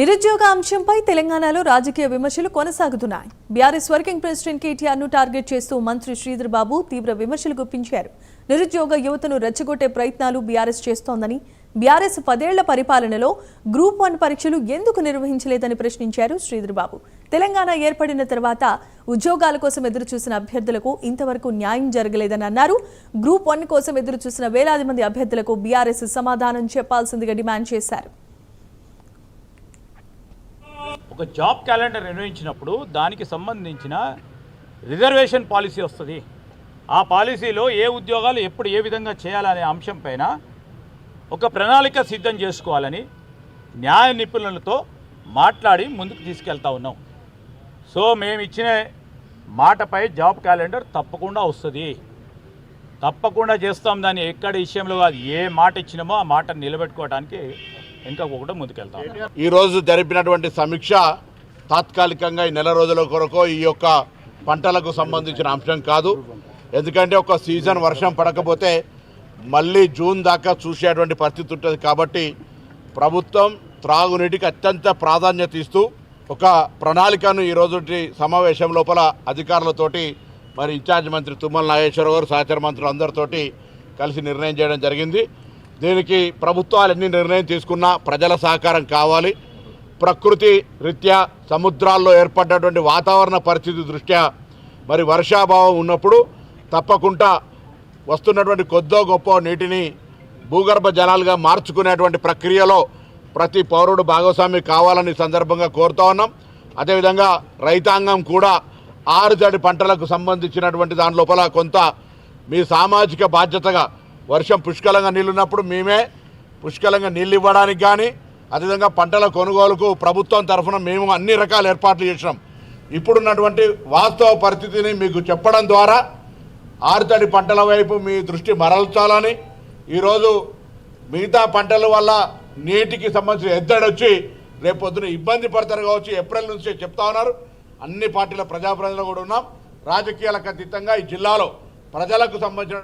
నిరుద్యోగ అంశంపై తెలంగాణలో రాజకీయ విమర్శలు కొనసాగుతున్నాయి. బీఆర్ఎస్ వర్కింగ్ ప్రెసిడెంట్ కేటీఆర్ ను టార్గెట్ చేస్తూ మంత్రి శ్రీధర్ బాబు తీవ్ర విమర్శలు గుప్పించారు. నిరుద్యోగ యువతను రెచ్చగొట్టే ప్రయత్నాలు బీఆర్ఎస్ చేస్తోందని, బీఆర్ఎస్ 10 ఏళ్ల పరిపాలనలో గ్రూప్ 1 పరీక్షలు ఎందుకు నిర్వహించలేదని ప్రశ్నించారు శ్రీధర్ బాబు. తెలంగాణ ఏర్పడిన తర్వాత ఉద్యోగాల కోసం ఎదురుచూసిన అభ్యర్థులకు ఇంతవరకు న్యాయం జరగలేదని అన్నారు. గ్రూప్ 1 కోసం ఎదురుచూసిన వేలాది మంది అభ్యర్థులకు బీఆర్ఎస్ సమాధానం చెప్పాల్సిందిగా డిమాండ్ చేశారు. ఒక జాబ్ క్యాలెండర్ నిర్వహించినప్పుడు దానికి సంబంధించిన రిజర్వేషన్ పాలసీ వస్తుంది. ఆ పాలసీలో ఏ ఉద్యోగాలు ఎప్పుడు ఏ విధంగా చేయాలనే అంశం పైన ఒక ప్రణాళిక సిద్ధం చేసుకోవాలని న్యాయ నిపుణులతో మాట్లాడి ముందుకు తీసుకెళ్తా ఉన్నాం. సో మేము ఇచ్చిన మాటపై జాబ్ క్యాలెండర్ తప్పకుండా వస్తుంది, తప్పకుండా చేస్తాం. దాన్ని ఎక్కడ విషయంలో కాదు, ఏ మాట ఇచ్చినామో ఆ మాట నిలబెట్టుకోవడానికి ఇంకా ఒకటి ముందుకెళ్తాం. ఈరోజు జరిపినటువంటి సమీక్ష తాత్కాలికంగా ఈ నెల రోజుల కొరకు ఈ యొక్క పంటలకు సంబంధించిన అంశం కాదు. ఎందుకంటే ఒక సీజన్ వర్షం పడకపోతే మళ్ళీ జూన్ దాకా చూసేటువంటి పరిస్థితి ఉంటుంది. కాబట్టి ప్రభుత్వం త్రాగునీటికి అత్యంత ప్రాధాన్యత ఇస్తూ ఒక ప్రణాళికను ఈరోజు సమావేశం లోపల అధికారులతోటి మరి ఇన్ఛార్జ్ మంత్రి తుమ్మల నాగేశ్వరరావు గారు సహచర మంత్రులు అందరితోటి కలిసి నిర్ణయం చేయడం జరిగింది. దీనికి ప్రభుత్వాలు ఎన్ని నిర్ణయం తీసుకున్నా ప్రజల సహకారం కావాలి. ప్రకృతి రీత్యా సముద్రాల్లో ఏర్పడ్డటువంటి వాతావరణ పరిస్థితి దృష్ట్యా మరి వర్షాభావం ఉన్నప్పుడు తప్పకుండా వస్తున్నటువంటి కొద్దో గొప్ప నీటిని భూగర్భ జలాలుగా మార్చుకునేటువంటి ప్రక్రియలో ప్రతి పౌరుడు భాగస్వామి కావాలని సందర్భంగా కోరుతా ఉన్నాం. అదేవిధంగా రైతాంగం కూడా ఆరుతడి పంటలకు సంబంధించినటువంటి దాని లోపల కొంత మీ సామాజిక బాధ్యతగా వర్షం పుష్కలంగా నీళ్ళున్నప్పుడు మేమే పుష్కలంగా నీళ్ళు ఇవ్వడానికి కానీ అదేవిధంగా పంటల కొనుగోలుకు ప్రభుత్వం తరఫున మేము అన్ని రకాల ఏర్పాట్లు చేసినాం. ఇప్పుడున్నటువంటి వాస్తవ పరిస్థితిని మీకు చెప్పడం ద్వారా ఆరుతడి పంటల వైపు మీ దృష్టి మరల్చాలని, ఈరోజు మిగతా పంటల వల్ల నీటికి సంబంధించిన ఎద్దడొచ్చి రేపొద్దున ఇబ్బంది పడతారు కావచ్చు. ఏప్రిల్ నుంచే చెప్తా ఉన్నారు. అన్ని పార్టీల ప్రజాప్రతినిధులు కూడా ఉన్నాం. రాజకీయాలకు అతీతంగా ఈ జిల్లాలో ప్రజలకు సంబంధించిన